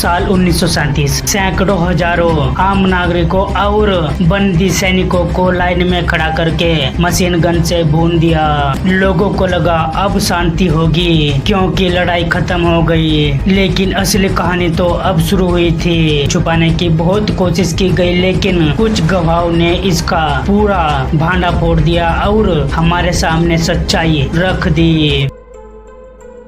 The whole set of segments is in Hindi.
साल 1937 सैकड़ों हजारों आम नागरिकों और बंदी सैनिकों को लाइन में खड़ा करके मशीन गन से भून दिया। लोगों को लगा अब शांति होगी क्योंकि लड़ाई खत्म हो गई, लेकिन असली कहानी तो अब शुरू हुई थी। छुपाने की बहुत कोशिश की गई, लेकिन कुछ गवाहों ने इसका पूरा भांडा फोड़ दिया और हमारे सामने सच्चाई रख दी।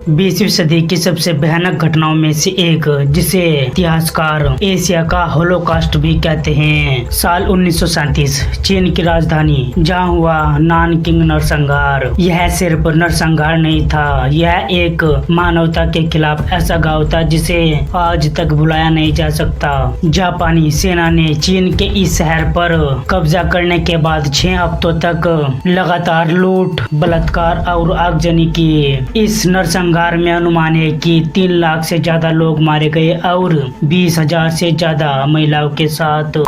20वीं सदी की सबसे भयानक घटनाओं में से एक, जिसे इतिहासकार एशिया का होलोकॉस्ट भी कहते हैं। साल 1937 चीन की राजधानी जहां हुआ नानकिंग नरसंहार। यह सिर्फ नरसंहार नहीं था, यह एक मानवता के खिलाफ ऐसा घाव था जिसे आज तक भुलाया नहीं जा सकता। जापानी सेना ने चीन के इस शहर पर कब्जा करने के बाद 6 हफ्तों तक लगातार लूट, बलात्कार और आगजनी की। इस नरसंहार में अनुमान है कि 3 लाख से ज्यादा लोग मारे गए और 20,000 से ज्यादा महिलाओं के साथ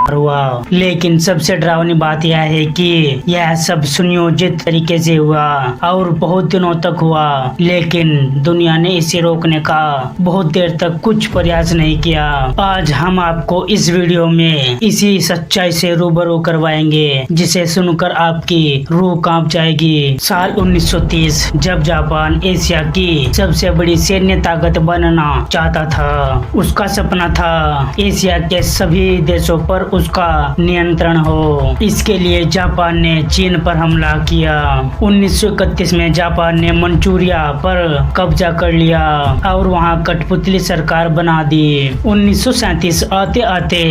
हुआ। लेकिन सबसे डरावनी बात यह है कि यह सब सुनियोजित तरीके से हुआ और बहुत दिनों तक हुआ, लेकिन दुनिया ने इसे रोकने का बहुत देर तक कुछ प्रयास नहीं किया। आज हम आपको इस वीडियो में इसी सच्चाई से रूबरू करवाएंगे जिसे सुनकर आपकी रूह कांप जाएगी। साल 1930 जब जापान एशिया की सबसे बड़ी सैन्य ताकत बनना चाहता था। उसका सपना था एशिया के सभी देशों पर उसका नियंत्रण हो। इसके लिए जापान ने चीन पर हमला किया। 1931 में जापान ने मंचूरिया पर कब्जा कर लिया और वहां कठपुतली सरकार बना दी। 1937 आते आते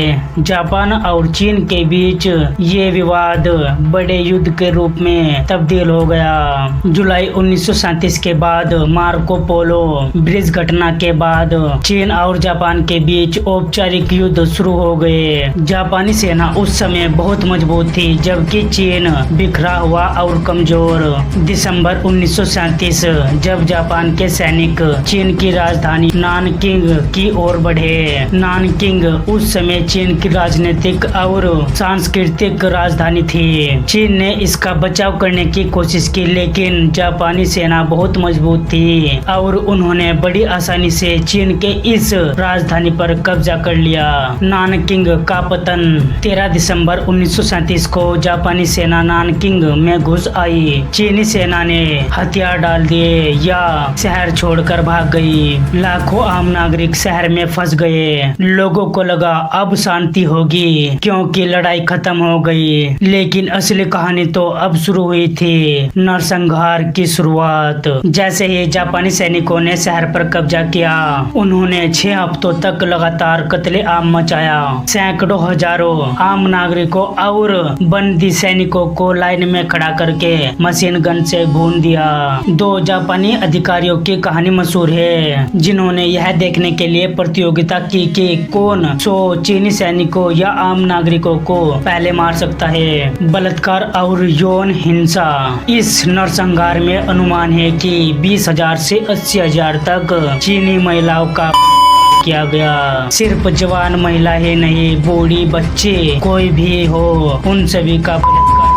जापान और चीन के बीच ये विवाद बड़े युद्ध के रूप में तब्दील हो गया। जुलाई 1937 के बाद मार्को पोलो ब्रिज घटना के बाद चीन और जापान के बीच औपचारिक युद्ध शुरू हो गए। जापानी सेना उस समय बहुत मजबूत थी, जबकि चीन बिखरा हुआ और कमजोर। दिसंबर 1937 जब जापान के सैनिक चीन की राजधानी नानकिंग की ओर बढ़े। नानकिंग उस समय चीन की राजनीतिक और सांस्कृतिक राजधानी थी। चीन ने इसका बचाव करने की कोशिश की, लेकिन जापानी सेना बहुत मजबूत थी और उन्होंने बड़ी आसानी से चीन के इस राजधानी पर कब्जा कर लिया। नानकिंग का पतन 13 दिसंबर 1937 को जापानी सेना नानकिंग में घुस आई। चीनी सेना ने हथियार डाल दिए या शहर छोड़कर भाग गई। लाखों आम नागरिक शहर में फंस गए। लोगों को लगा अब शांति होगी क्योंकि लड़ाई खत्म हो गई, लेकिन असली कहानी तो अब शुरू हुई थी। नरसंहार की शुरुआत। जैसे ही जापानी सैनिकों ने शहर पर कब्जा किया, उन्होंने 6 हफ्तों तक लगातार कत्लेआम मचाया। सैकड़ों हजारों आम नागरिकों और बंदी सैनिकों को लाइन में खड़ा करके मशीन गन से भून दिया। 2 जापानी अधिकारियों की कहानी मशहूर है, जिन्होंने यह देखने के लिए प्रतियोगिता की कि कौन 100 चीनी सैनिकों या आम नागरिकों को पहले मार सकता है। बलात्कार और यौन हिंसा। इस नरसंहार में अनुमान है कि 20,000 से 80,000 तक चीनी महिलाओं का किया गया। सिर्फ जवान महिला ही नहीं, बूढ़ी, बच्चे, कोई भी हो, उन सभी का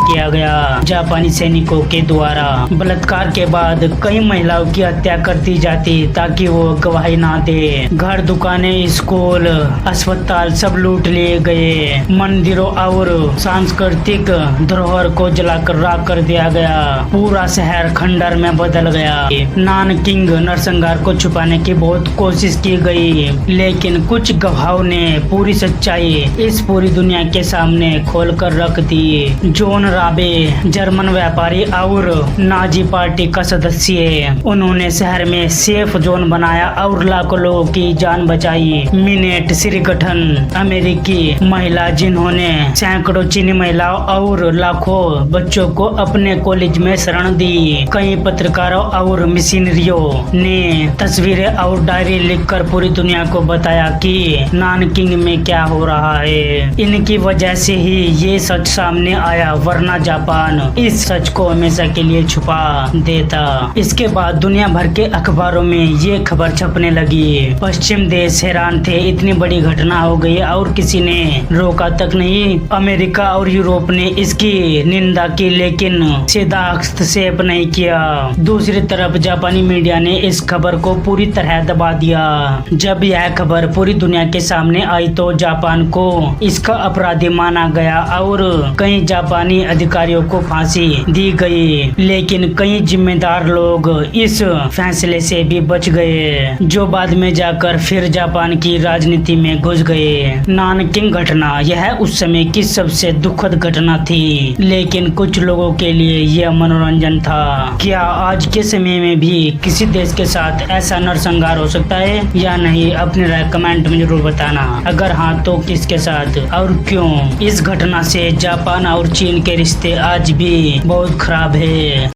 किया गया जापानी सैनिकों के द्वारा। बलात्कार के बाद कई महिलाओं की हत्या कर दी जाती ताकि वो गवाही ना दे। घर, दुकानें, स्कूल, अस्पताल सब लूट लिए गए। मंदिरों और सांस्कृतिक धरोहर को जलाकर राख कर दिया गया। पूरा शहर खंडर में बदल गया। नानकिंग नरसंहार को छुपाने की बहुत कोशिश की गई, लेकिन कुछ गवाहों ने पूरी सच्चाई इस पूरी दुनिया के सामने खोल कर रख दी। जॉन राबे जर्मन व्यापारी और नाजी पार्टी का सदस्य, उन्होंने शहर में सेफ जोन बनाया और लाखों लोगों की जान बचाई। मिनेट संगठन अमेरिकी महिला, जिन्होंने सैकड़ों चीनी महिलाओं और लाखों बच्चों को अपने कॉलेज में शरण दी। कई पत्रकारों और मिशनरियों ने तस्वीरें और डायरी लिखकर पूरी दुनिया को बताया कि नानकिंग में क्या हो रहा है। इनकी वजह से ही ये सच सामने आया, वरना वरना जापान इस सच को हमेशा के लिए छुपा देता। इसके बाद दुनिया भर के अखबारों में ये खबर छपने लगी। पश्चिम देश हैरान थे, इतनी बड़ी घटना हो गई और किसी ने रोका तक नहीं। अमेरिका और यूरोप ने इसकी निंदा की लेकिन सीधा हस्तक्षेप नहीं किया। दूसरी तरफ जापानी मीडिया ने इस खबर को पूरी तरह दबा दिया। जब यह खबर पूरी दुनिया के सामने आई तो जापान को इसका अपराधी माना गया और कई जापानी अधिकारियों को फांसी दी गई। लेकिन कई जिम्मेदार लोग इस फैसले से भी बच गए, जो बाद में जाकर फिर जापान की राजनीति में घुस गए। नानकिंग घटना यह उस समय की सबसे दुखद घटना थी, लेकिन कुछ लोगों के लिए यह मनोरंजन था। क्या आज के समय में भी किसी देश के साथ ऐसा नरसंहार हो सकता है या नहीं? अपनी राय कमेंट में जरूर बताना। अगर हाँ तो किसके साथ और क्यों? इस घटना से जापान और चीन के रिश्ते आज भी बहुत खराब है।